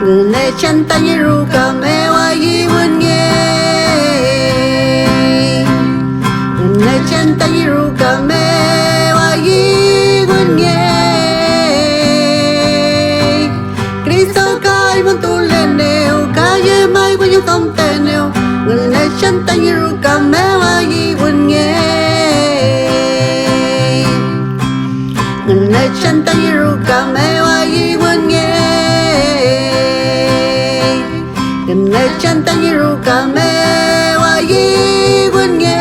Ngune chanta yiruka mewa yiwunye Ngune chanta yiruka mewa yiwunye Cristo kai montuleneo Kaye mai wenyo tomteneo Ngune chanta yiruka mewa yiwunye Ngune chanta yiruka mewa yiwunye Ngune chanta yiruka mewa yiwunye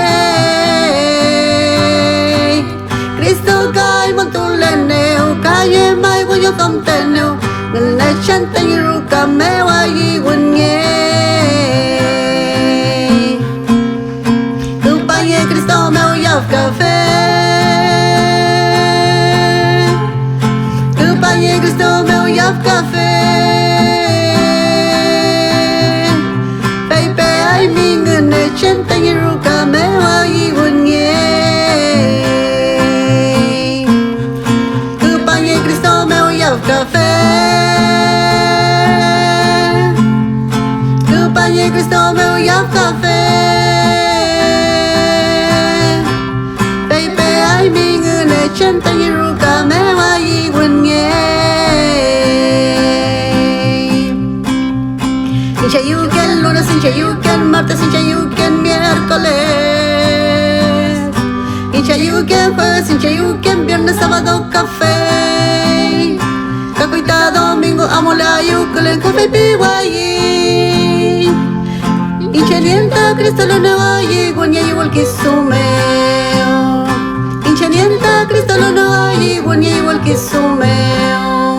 Cristo kai montuleneo Kaye mai wenyo tomteneo Ngune chanta yiruka mewa yiwunye Kupaye Cristo meu yav café Kupaye Cristo meu yav café Pepe ai mi ngune chanta yiruka mewa yiwunye Kupaye Cristo meu yav café Kupaye Cristo meu yav café Pepe ai mi ngune chanta yiruka mewa yiwunye Sinchayuken lunes, sinchayuken martes, sinchayuken miércoles Sinchayuken jueves, sinchayuken viernes, sábado, café Kakuita domingo, amolayu, café piwayi Inchanienta, Cristo lo newayi, guanya igual que sumeo Inchanienta, Cristo lo newayi, guanya igual que sumeo